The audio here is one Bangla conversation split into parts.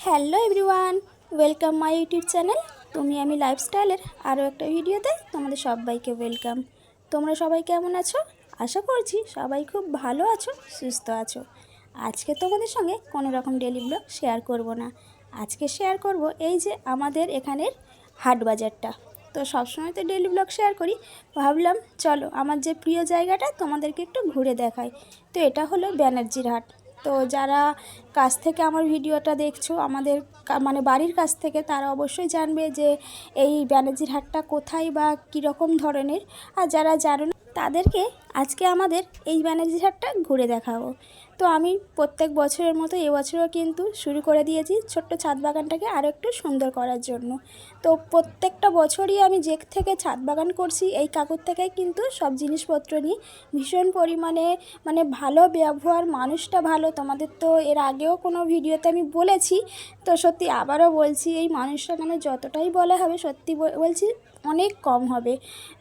Hello everyone, welcome my YouTube channel তুমি আমি লাইফস্টাইলের আরও একটা ভিডিওতে তোমাদের সবাইকে ওয়েলকাম। তোমরা সবাই কেমন আছো? আশা করছি সবাই খুব ভালো আছো, সুস্থ আছো। আজকে তোমাদের সঙ্গে কোনো রকম ডেলি ব্লগ শেয়ার করব না। আজকে শেয়ার করব এই যে আমাদের এখানের হাট বাজারটা। তো সবসময় তো ডেলি ব্লগ শেয়ার করি, ভাবলাম চলো আমার যে প্রিয় জায়গাটা তোমাদেরকে একটু ঘুরে দেখাই। তো এটা হলো ব্যানার্জির হাট। তো যারা কাছ থেকে আমার ভিডিওটা দেখছো আমাদের মানে বাড়ির কাছ থেকে, তারা অবশ্যই জানবে যে এই ব্যানার্জির হাটটা কোথায় বা কীরকম ধরনের। আর যারা জানো না তাদেরকে আজকে আমাদের এই ব্যানার্জির হাটটা ঘুরে দেখাবো। তো আমি প্রত্যেক বছরের মতো এবছরও কিন্তু শুরু করে দিয়েছি ছোট্ট ছাদ বাগানটাকে আরও একটু সুন্দর করার জন্য। তো প্রত্যেকটা বছরই আমি যে থেকে ছাদ বাগান করছি এই কাকুর থেকেই কিন্তু সব জিনিসপত্র নিই। ভীষণ পরিমাণে মানে ভালো ব্যবহার, মানুষটা ভালো। তোমাদের তো এর আগেও কোনো ভিডিওতে আমি বলেছি, তো সত্যি আবারও বলছি, এই মানুষটা মানে যতটাই বলা হবে সত্যি বলছি অনেক কম হবে।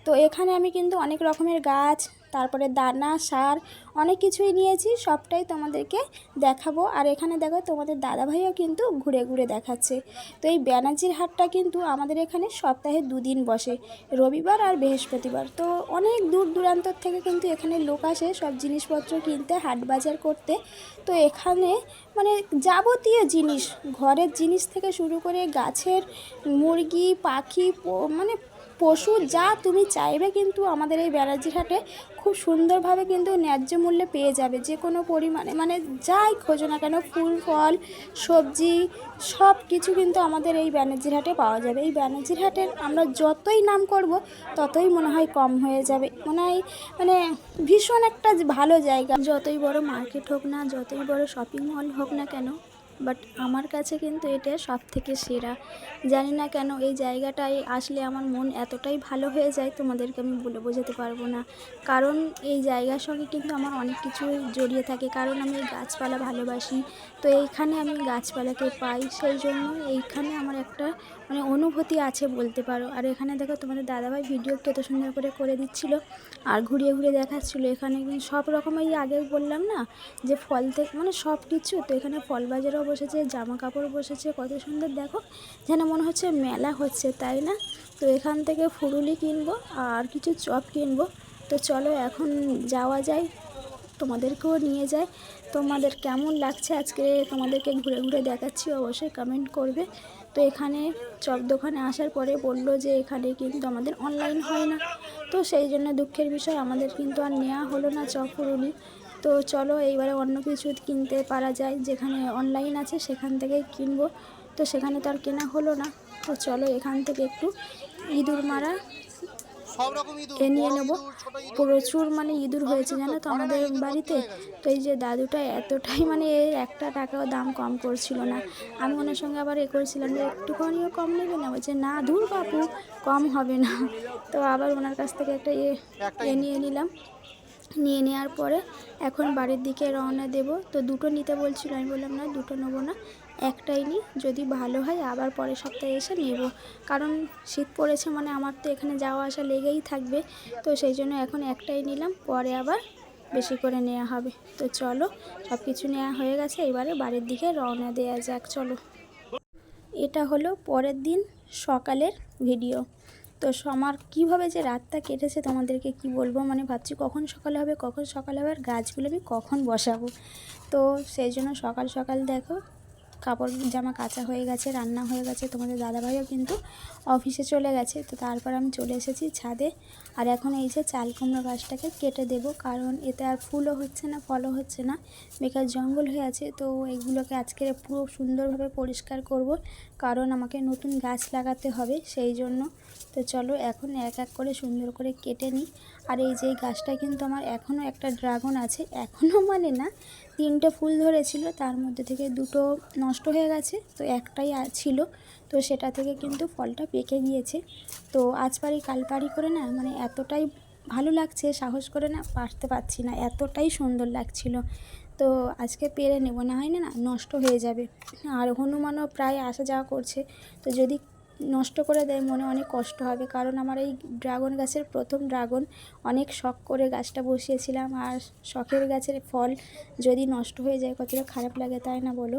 তো এখানে আমি কিন্তু অনেক রকমের গাছ, তারপরে দানা, সার অনেক কিছুই নিয়েছি, সবটাই তোমাদেরকে দেখাবো। আর এখানে দেখো তোমাদের দাদাভাইও কিন্তু ঘুরে ঘুরে দেখাচ্ছে। তো এই ব্যানার্জির হাটটা কিন্তু আমাদের এখানে সপ্তাহে 2 দিন বসে, রবিবার আর বৃহস্পতিবার। তো অনেক দূর দূরান্তর থেকে কিন্তু এখানে লোক আসে সব জিনিসপত্র কিনতে, হাট বাজার করতে। তো এখানে মানে যাবতীয় জিনিস, ঘরের জিনিস থেকে শুরু করে গাছের মুরগি, পাখি, মানে পশু যা তুমি চাইবে কিন্তু আমাদের এই ব্যানার্জির হাটে খুব সুন্দরভাবে কিন্তু ন্যায্য মূল্যে পেয়ে যাবে। যে কোনো পরিমাণে মানে যাই খোঁজো না কেন, ফুল ফল সবজি সব কিছু কিন্তু আমাদের এই ব্যানার্জির হাটে পাওয়া যাবে। এই ব্যানার্জির হাটের আমরা যতই নাম করব ততই মনে হয় কম হয়ে যাবে। মনে হয় মানে ভীষণ একটা ভালো জায়গা। যতই বড় মার্কেট হোক না, যতই বড় শপিং মল হোক না কেন, বাট আমার কাছে কিন্তু এটা সব থেকে সেরা। জানি না কেন এই জায়গাটায় আসলে আমার মন এতটাই ভালো হয়ে যায়, তোমাদেরকে আমি বলে বোঝাতে পারবো না। কারণ এই জায়গার সঙ্গে কিন্তু আমার অনেক কিছুই জড়িয়ে থাকে, কারণ আমি গাছপালা ভালোবাসি। তো এইখানে আমি গাছপালাকে পাই, সেই জন্য এইখানে আমার একটা মানে অনুভূতি আছে বলতে পারো। আর এখানে দেখো তোমাদের দাদাভাই ভিডিও কত সুন্দর করে করে দিচ্ছিলো আর ঘুরিয়ে ঘুরিয়ে দেখাচ্ছিলো। এখানে কিন্তু সব রকমের আগে বললাম না যে ফল থেকে মানে সব কিছু। তো এখানে ফল বাজারও বসেছে, জামা কাপড় বসেছে, কত সুন্দর দেখো, যেন মনে হচ্ছে মেলা হচ্ছে, তাই না? তো এখান থেকে ফুরুলি কিনবো আর কিছু চপ কিনবো। তো চলো এখন যাওয়া যায়, তোমাদেরকেও নিয়ে যায়। তোমাদের কেমন লাগছে আজকে তোমাদেরকে ঘুরে ঘুরে দেখাচ্ছি, অবশ্যই কমেন্ট করবে। তো এখানে চপ দোকানে আসার পরে বললো যে এখানে কিন্তু আমাদের অনলাইন হয় না। তো সেই জন্য দুঃখের বিষয়, আমাদের কিন্তু আর নেওয়া হলো না চপ ফুরুলি। তো চলো এইবারে অন্য কিছু কিনতে পারা যায়, যেখানে অনলাইন আছে সেখান থেকেই কিনবো। তো সেখানে তো আর কেনা হলো না। তো চলো এখান থেকে একটু ইঁদুর মারা এ নিয়ে নেবো। প্রচুর মানে ইঁদুর হয়েছে জানো তো আমাদের বাড়িতে। তো এই যে দাদুটা এতটাই মানে এর একটা টাকাও দাম কম করছিল না। আমি ওনার সঙ্গে আবার করেছিলাম যে একটুখানিও কম নেবে না, বলছে না ধুর বাপু কম হবে না। তো আবার ওনার কাছ থেকে একটা নিয়ে নিলাম। নিয়ে নেওয়ার পরে এখন বাড়ির দিকে রওনা দেব। তো দুটো নিতে বলছিল, আমি বললাম না দুটো নেবো না, একটাই নিই, যদি ভালো হয় আবার পরের সপ্তাহে এসে নেব। কারণ শীত পড়েছে মানে আমার তো এখানে যাওয়া আসা লেগেই থাকবে। তো সেই জন্য এখন একটাই নিলাম, পরে আবার বেশি করে নেওয়া হবে। তো চলো সব কিছু নেওয়া হয়ে গেছে, এবারে বাড়ির দিকে রওনা দেওয়া যাক, চলো। এটা হলো পরের দিন সকালের ভিডিও। তো আমার কীভাবে যে রাতটা কেটেছে তোমাদেরকে কি বলবো, মানে ভাবছি কখন সকাল হবে কখন সকাল হবে, আর গাছগুলো আমি কখন বসাবো। তো সেই জন্য সকাল সকাল দেখো কাপড় জামা কাচা হয়ে গেছে, রান্না হয়ে গেছে, তোমাদের দাদাভাইও কিন্তু অফিসে চলে গেছে। তো তারপর আমি চলে এসেছি ছাদে। আর এখন এই যে চাল কুমড়ো গাছটাকে কেটে দেব, কারণ এতে আর ফুলও হচ্ছে না, ফলও হচ্ছে না, বেকার জঙ্গল হয়ে আছে। তো এগুলোকে আজকে পুরো সুন্দরভাবে পরিষ্কার করব, কারণ আমাকে নতুন গাছ লাগাতে হবে সেই জন্য। তো চলো এখন এক এক করে সুন্দর করে কেটে নিই। আর এই যে গাছটা কিন্তু আমার এখনও একটা ড্রাগন আছে, এখনও মানে না 3টে ফুল ধরেছিল, তার মধ্যে থেকে 2টো নষ্ট হয়ে গেছে, তো একটাই ছিল। তো সেটা থেকে কিন্তু ফলটা পেকে গিয়েছে। তো আজ পারি কাল পারি করে না মানে এতটাই ভালো লাগছে, সাহস করে না পারতে পারছি না, এতটাই সুন্দর লাগছিল। তো আজকে পেরে নেব, না হয় না নষ্ট হয়ে যাবে। আর হনুমানও প্রায় আসা যাওয়া করছে, তো যদি নষ্ট করে দেয় মনে অনেক কষ্ট হবে। কারণ আমার এই ড্রাগন গাছের প্রথম ড্রাগন, অনেক শখ করে গাছটা বসিয়েছিলাম, আর শখের গাছের ফল যদি নষ্ট হয়ে যায় কতটা খারাপ লাগে, তাই না বলো?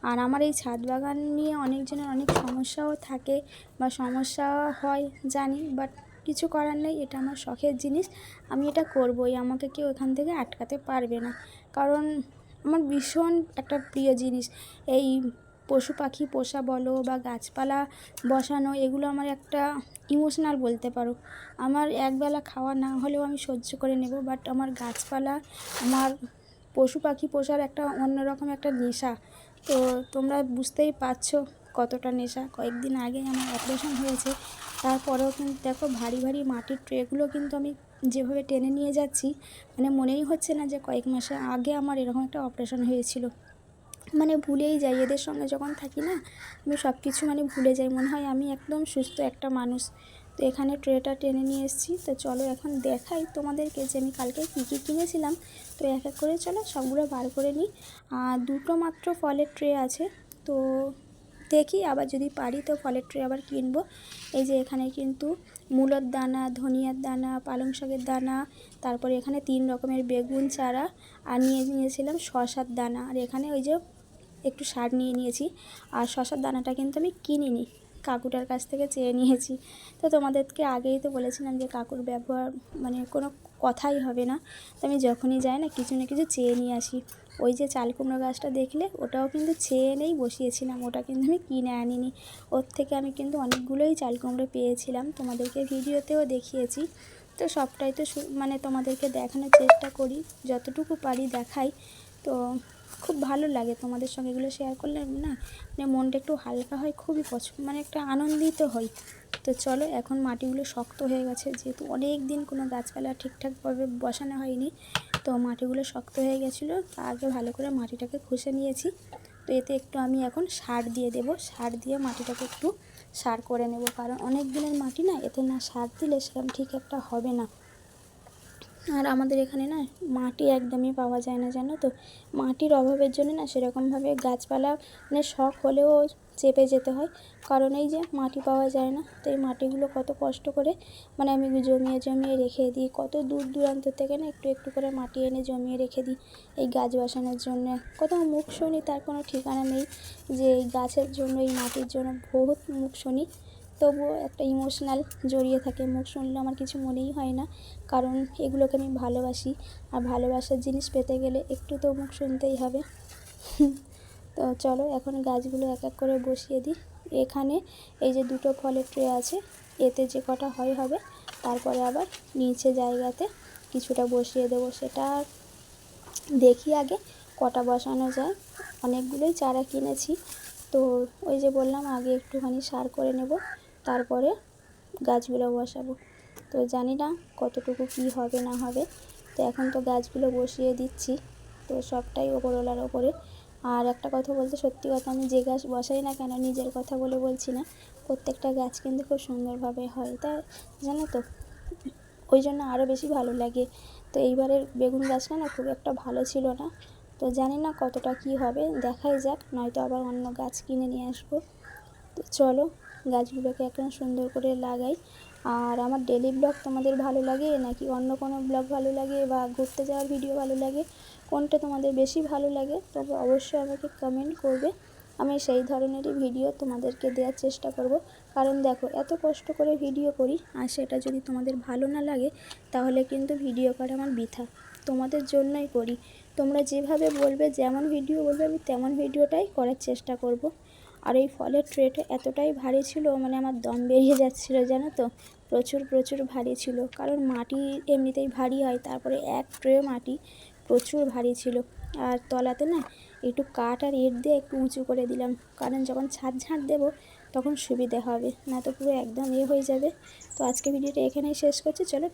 আর আমার এই ছাদ বাগান নিয়ে অনেকজনের অনেক সমস্যাও থাকে বা সমস্যা হয় জানি, বাট কিছু করার নেই, এটা আমার শখের জিনিস, আমি এটা করবই, আমাকে কেউ এখান থেকে আটকাতে পারবে না। কারণ আমার ভীষণ একটা প্রিয় জিনিস এই পশু পাখি পোষা বলো বা গাছপালা বসানো, এগুলো আমার একটা ইমোশনাল বলতে পারো। আমার একবেলা খাওয়া না হলেও আমি সহ্য করে নেব, বাট আমার গাছপালা, আমার পশু পাখি পোষার একটা অন্যরকম একটা নেশা। তো তোমরা বুঝতেই পারছো কতটা নেশা। কয়েকদিন আগে আমার অপারেশন হয়েছে, তারপরেও কিন্তু দেখো ভারী ভারী মাটির ট্রেগুলো কিন্তু আমি যেভাবে টেনে নিয়ে যাচ্ছি, মানে মনেই হচ্ছে না যে কয়েক মাস আগে আমার এরকম একটা অপারেশন হয়েছিল। মানে ভুলেই যাই এদের সঙ্গে যখন থাকি না, আমি সব কিছু মানে ভুলে যাই, মনে হয় আমি একদম সুস্থ একটা মানুষ। তো এখানে ট্রেটা টেনে নিয়ে এসেছি, তো চলো এখন দেখাই তোমাদেরকে যে আমি কালকে কী কী কিনেছিলাম। তো এক এক করে চলো সবগুলো বার করে নিই। আর দুটো মাত্র ফলের ট্রে আছে, তো দেখি আবার যদি পারি তো ফলের ট্রে আবার কিনবো। এই যে এখানে কিন্তু মূলোর দানা, ধনিয়ার দানা, পালং শাকের দানা, তারপরে এখানে 3 রকমের বেগুন চারা, আর নিয়েছিলাম শসার দানা, আর এখানে ওই যে একটু সার নিয়ে নিয়েছি। আর শসার দানাটা কিন্তু আমি কিনিনি, কাকুটার কাছ থেকে চেয়ে নিয়েছি। তো তোমাদেরকে আগেই তো বলেছিলাম যে কাকুর ব্যবহার মানে কোনো কথাই হবে না, তো আমি যখনই যাই না কিছু চেয়ে নিয়ে আসি। ওই যে চাল কুমড়ো গাছটা দেখলে, ওটাও কিন্তু চেয়ে এনেই বসিয়েছিলাম, ওটা কিন্তু আমি কিনে আনিনি। ওর থেকে আমি কিন্তু অনেকগুলোই চাল কুমড়ো পেয়েছিলাম, তোমাদেরকে ভিডিওতেও দেখিয়েছি। তো সবটাই তো মানে তোমাদেরকে দেখানোর চেষ্টা করি, যতটুকু পারি দেখাই। তো খুব ভালো লাগে তোমাদের সঙ্গে এগুলো শেয়ার করলে না, মানে মনটা একটু হালকা হয়, খুবই মানে একটা আনন্দিত হই। তো চলো এখন মাটিগুলো শক্ত হয়ে গেছে, যেহেতু অনেক দিন কোনো গাছপালা ঠিকঠাকভাবে বসানো হয়নি, তো মাটিগুলো শক্ত হয়ে গেছিলো, আগে ভালো করে মাটিটাকে ঘষে নিয়েছি। তো এতে একটু আমি এখন সার দিয়ে দেবো, সার দিয়ে মাটিটাকে একটু সার করে নেব, কারণ অনেক দিনের মাটি না, এতে না সার দিলে সেরকম ঠিক একটা হবে না। আর আমাদের এখানে না মাটি একদমই পাওয়া যায় না, জানো তো। মাটির অভাবের জন্য না সেরকমভাবে গাছপালা মানে শখ হলেও চেপে যেতে হয়, কারণ এই যে মাটি পাওয়া যায় না। তো এই মাটিগুলো কত কষ্ট করে মানে আমি জমিয়ে জমিয়ে রেখে দিই, কত দূর দূরান্ত থেকে না একটু একটু করে মাটি এনে জমিয়ে রেখে দিই এই গাছ বসানোর জন্য। কত মুখ শুনি, তার কোনো ঠিকানা নেই, যে এই গাছের জন্য, এই মাটির জন্য বহুত মুখ শুনি, তবুও একটা ইমোশনাল জড়িয়ে থাকে। মুখ শুনলে আমার কিছু মনেই হয় না, কারণ এগুলোকে আমি ভালোবাসি, আর ভালোবাসার জিনিস পেতে গেলে একটু তো মুখ শুনতেই হবে। তো চলো এখন গাছগুলো এক এক করে বসিয়ে দিই। এখানে এই যে দুটো ফলের ট্রে আছে, এতে যে কটা হয় হবে, তারপরে আবার নিচে জায়গাতে কিছুটা বসিয়ে দেবো, সেটা দেখি আগে কটা বসানো যায়। অনেকগুলোই চারা কিনেছি, তো ওই যে বললাম আগে একটুখানি সার করে নেব, তারপরে গাছগুলো বসাবো। তো জানি না কতটুকু কী হবে না হবে, তো এখন তো গাছগুলো বসিয়ে দিচ্ছি, তো সবটাই ওপরওয়ালার ওপরে। আর একটা কথা বলতে, সত্যি কথা, আমি যে গাছ বসাই না কেন, নিজের কথা বলে বলছি না, প্রত্যেকটা গাছ কিন্তু খুব সুন্দরভাবে হয়, তাই জানো তো, ওই জন্য আরও বেশি ভালো লাগে। তো এইবারের বেগুন গাছটা না খুব একটা ভালো ছিল না, তো জানি না কতটা কী হবে, দেখাই যাক, নয়তো আবার অন্য গাছ কিনে নিয়ে আসবো। তো চলো গাছগুলোকে এখন সুন্দর করে লাগাই। আর আমার ডেলি ব্লগ তোমাদের ভালো লাগে নাকি অন্য কোনো ব্লগ ভালো লাগে বা ঘুরতে যাওয়ার ভিডিও ভালো লাগে, কোনটা তোমাদের বেশি ভালো লাগে, তবে অবশ্যই আমাকে কমেন্ট করবে, আমি সেই ধরনেরই ভিডিও তোমাদেরকে দেওয়ার চেষ্টা করব। কারণ দেখো এত কষ্ট করে ভিডিও করি, আর সেটা যদি তোমাদের ভালো না লাগে তাহলে কিন্তু ভিডিও করা আমার বৃথা, তোমাদের জন্যই করি। তোমরা যেভাবে বলবে, যেমন ভিডিও বলবে, আমি তেমন ভিডিওটাই করার চেষ্টা করব। আর এই ফলের ট্রেটা এতটাই ভারী ছিল, মানে আমার দম বেরিয়ে যাচ্ছিলো, জানো তো, প্রচুর প্রচুর ভারী ছিল, কারণ মাটি এমনিতেই ভারী হয়, তারপরে এক ট্রে মাটি প্রচুর ভারী ছিল। আর তলাতে না একটু কাঠ আর ইট দিয়ে একটু উঁচু করে দিলাম, কারণ যখন ছাদ ঝাঁট দেবো তখন সুবিধে হবে, না তো পুরো একদম হয়ে যাবে। তো আজকে ভিডিওটা এখানেই শেষ করছি, চলো।